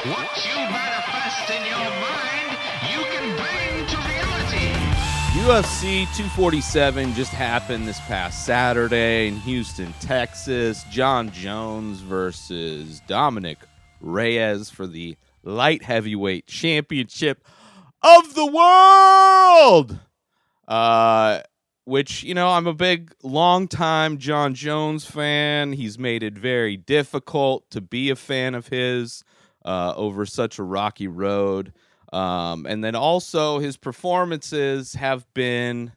What you manifest in your mind, you can bring to reality. UFC 247 just happened this past Saturday in Houston, Texas. Jon Jones versus Dominick Reyes for the light heavyweight championship of the world. Which, I'm a big, long-time Jon Jones fan. He's made it very difficult to be a fan of his over such a rocky road. And then also his performances have been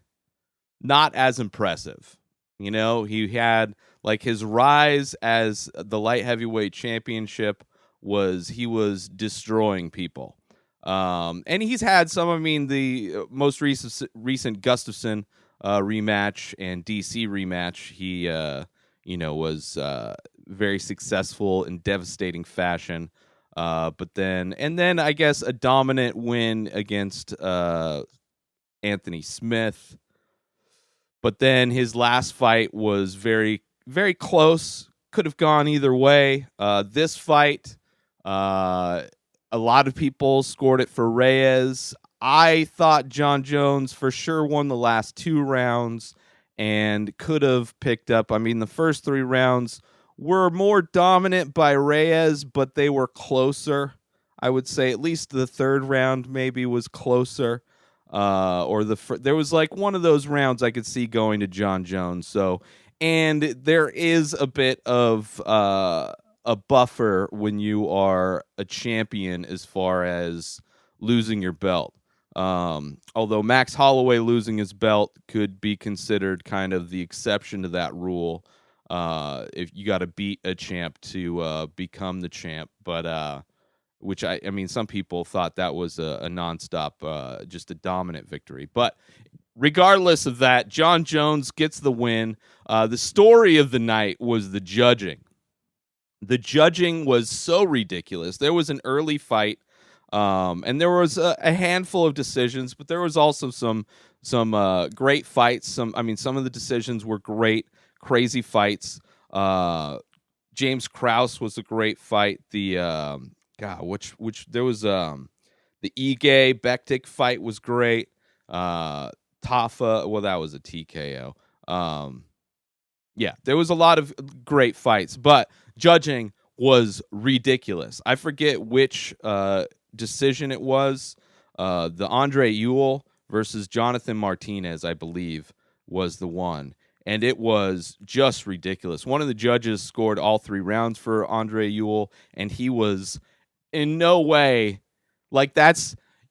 not as impressive. He had his rise as the light heavyweight championship he was destroying people. And he's had some, the most recent Gustafsson rematch and DC rematch, he, was very successful in devastating fashion. But then I guess a dominant win against Anthony Smith. But then his last fight was very, very close. Could have gone either way. This fight, a lot of people scored it for Reyes. I thought Jon Jones for sure won the last 2 rounds and could have picked up. The first 3 rounds were more dominant by Reyes, but they were closer. I would say at least the 3rd round maybe was closer. There was one of those rounds I could see going to Jon Jones. So, and there is a bit of a buffer when you are a champion as far as losing your belt. Although Max Holloway losing his belt could be considered kind of the exception to that rule. If you got to beat a champ to become the champ, but which some people thought that was a nonstop, just a dominant victory. But regardless of that, Jon Jones gets the win. The story of the night was the judging. The judging was so ridiculous. There was an early fight, and there was a handful of decisions, but there was also some great fights. Some of the decisions were great, crazy fights. James Krause was a great fight. The there was the Ige Bektik fight was great. Tafa, well, that was a TKO. There was a lot of great fights, but judging was ridiculous. I forget which decision it was. The Andre Ewell versus Jonathan Martinez, I believe, was the one. And it was just ridiculous. One of the judges scored all 3 rounds for Andre Ewell, and he was in no way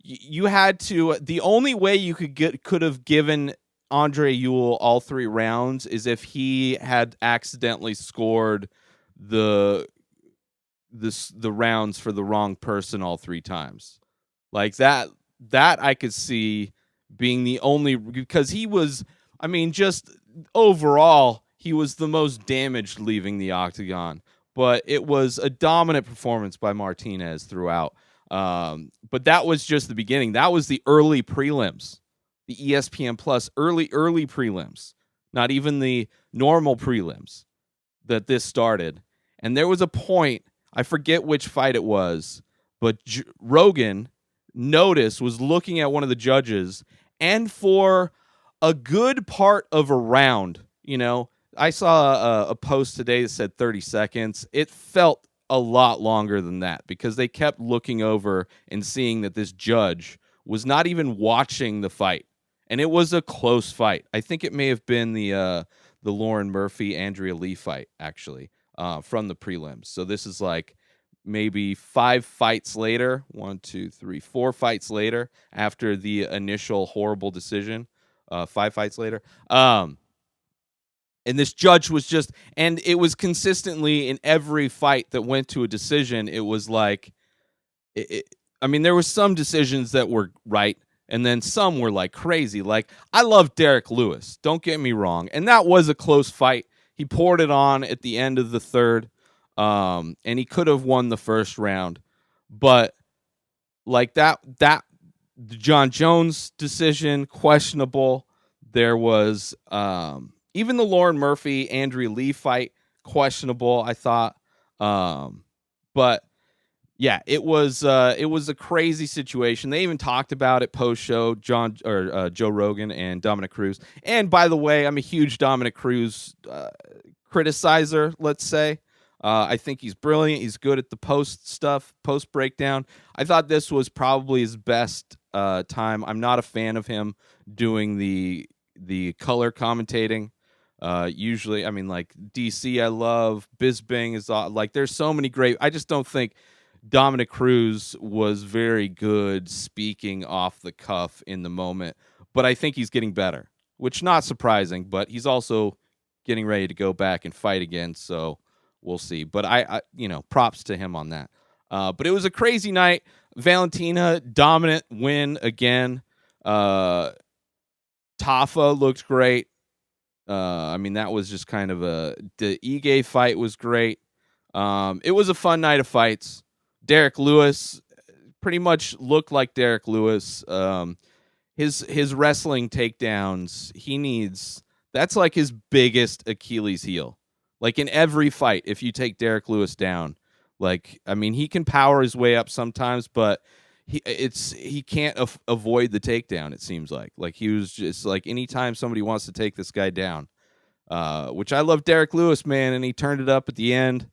you had to. The only way you could have given Andre Ewell all 3 rounds is if he had accidentally scored the rounds for the wrong person all 3 times. That I could see being the only, because he was, just overall, he was the most damaged leaving the octagon. But it was a dominant performance by Martinez throughout. But that was just the beginning. That was the early prelims, the ESPN Plus early prelims, not even the normal prelims that this started. And there was a point, I forget which fight it was, but Rogan was looking at one of the judges, and for a good part of a round, I saw a post today that said 30 seconds. It felt a lot longer than that because they kept looking over and seeing that this judge was not even watching the fight. And it was a close fight. I think it may have been the Lauren Murphy-Andrea Lee fight, actually, from the prelims. So this is maybe 5 fights later, 4 fights later after the initial horrible decision, 5 fights later. And this judge was and it was consistently in every fight that went to a decision. It was there were some decisions that were right, and then some were crazy. I love Derrick Lewis, don't get me wrong. And that was a close fight. He poured it on at the end of the 3rd, and he could have won the 1st round. But the Jon Jones decision, questionable. There was, even the Lauren Murphy-Andrea Lee fight, questionable, I thought. But Yeah, it was a crazy situation. They even talked about it post show. Joe Rogan and Dominick Cruz. And by the way, I'm a huge Dominick Cruz criticizer. Let's say I think he's brilliant. He's good at the post stuff, post breakdown. I thought this was probably his best time. I'm not a fan of him doing the color commentating. Usually, I mean, like DC, I love Bisbing is like. There's so many great. I just don't think Dominick Cruz was very good speaking off the cuff in the moment, but I think he's getting better, which not surprising, but he's also getting ready to go back and fight again, so we'll see. But I props to him on that. But it was a crazy night. Valentina, dominant win again. Tafa looked great. I mean, that was just kind of the Ige fight was great. It was a fun night of fights. Derrick Lewis pretty much looked like Derrick Lewis. His wrestling takedowns, that's like his biggest Achilles heel. Like in every fight, if you take Derrick Lewis down, like, I mean, he can power his way up sometimes, but he can't avoid the takedown. It seems like he was just like, anytime somebody wants to take this guy down, which I love Derrick Lewis, man, and he turned it up at the end.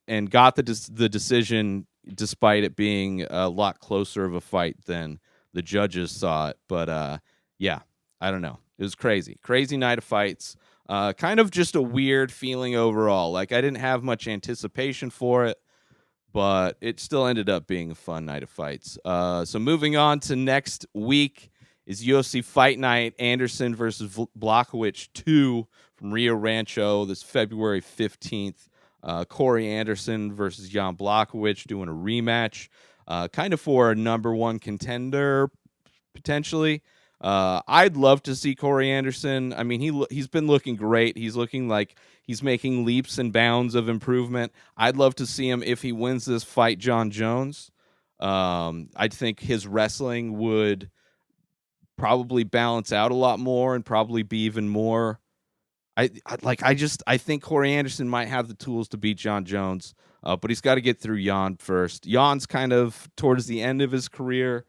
And got the decision despite it being a lot closer of a fight than the judges saw it. But yeah, I don't know. It was crazy. Crazy night of fights. Kind of just a weird feeling overall. Like, I didn't have much anticipation for it, but it still ended up being a fun night of fights. So moving on to next week is UFC Fight Night, Anderson versus Błachowicz 2 from Rio Rancho, this February 15th. Corey Anderson versus Jan Błachowicz doing a rematch, kind of for a number one contender, potentially. I'd love to see Corey Anderson. I mean, he's been looking great. He's looking like he's making leaps and bounds of improvement. I'd love to see him, if he wins this fight, Jon Jones. I think his wrestling would probably balance out a lot more and probably be even more. I think Corey Anderson might have the tools to beat Jon Jones, but he's got to get through Jan first. Jan's kind of towards the end of his career,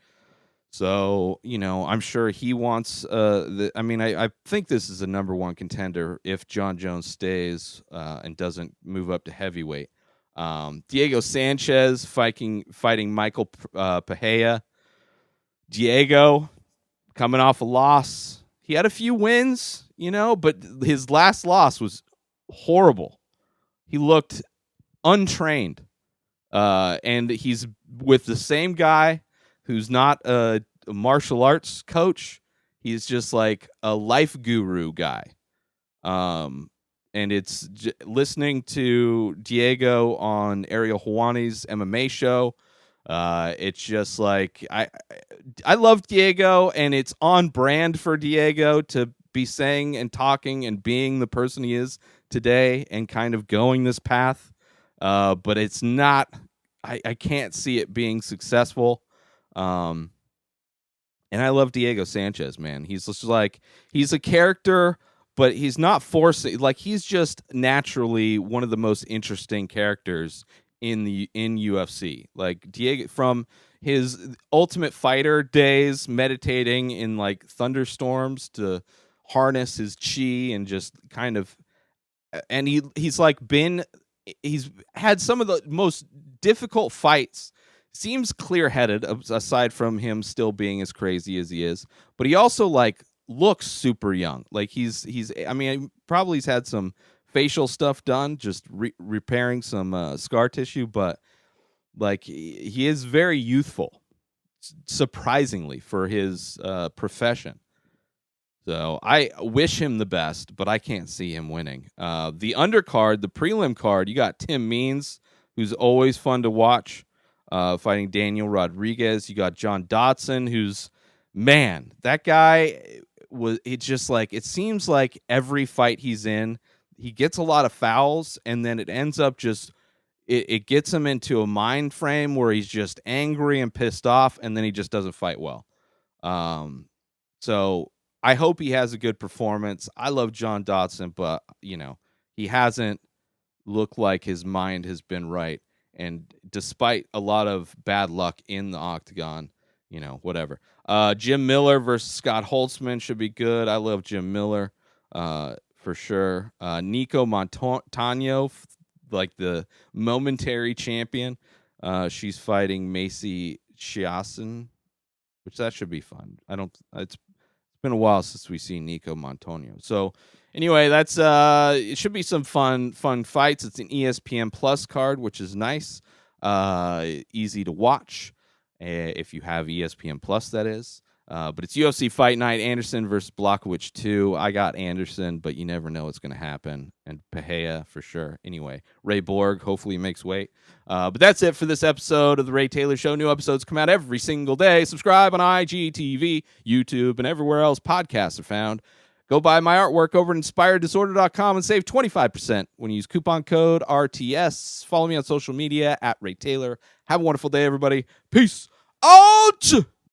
so I'm sure he wants. I think this is a number one contender if Jon Jones stays and doesn't move up to heavyweight. Diego Sanchez fighting Michael Pereira. Diego coming off a loss. He had a few wins, but his last loss was horrible. He looked untrained. And he's with the same guy who's not a martial arts coach. He's just like a life guru guy. And it's listening to Diego on Ariel Helwani's MMA show. It's just like I love Diego, and it's on brand for Diego to be saying and talking and being the person he is today and kind of going this path. But it's not. I can't see it being successful. And I love Diego Sanchez, man. He's just like, he's a character, but he's not forcing. Like, he's just naturally one of the most interesting characters in UFC. Like, Diego, from his Ultimate Fighter days, meditating in like thunderstorms to harness his chi and just kind of, and he's had some of the most difficult fights. Seems clear-headed, aside from him still being as crazy as he is, but he also like looks super young. Like he's I mean, probably he's had some facial stuff done, just repairing some scar tissue, but like he is very youthful, surprisingly, for his profession. So I wish him the best, but I can't see him winning. The undercard, the prelim card, you got Tim Means, who's always fun to watch, fighting Daniel Rodriguez. You got John Dodson, who's, man, that guy was. It's just like, it seems like every fight he's in, he gets a lot of fouls, and then it ends up just it gets him into a mind frame where he's just angry and pissed off, and then he just doesn't fight well. So I hope he has a good performance. I love John Dodson, but he hasn't looked like his mind has been right. And despite a lot of bad luck in the octagon, whatever. Jim Miller versus Scott Holtzman should be good. I love Jim Miller for sure. Nico Montano, like the momentary champion. She's fighting Macy Chiasson, which that should be fun. It's been a while since we've seen Nico Montano. So anyway, that's it should be some fun fights. It's an ESPN Plus card, which is nice. Easy to watch if you have ESPN Plus, that is. But it's UFC Fight Night, Anderson versus Błachowicz 2. I got Anderson, but you never know what's going to happen. And Pereira for sure. Anyway, Ray Borg, hopefully he makes weight. But that's it for this episode of The Ray Taylor Show. New episodes come out every single day. Subscribe on IGTV, YouTube, and everywhere else podcasts are found. Go buy my artwork over at inspireddisorder.com and save 25% when you use coupon code RTS. Follow me on social media at Ray Taylor. Have a wonderful day, everybody. Peace out!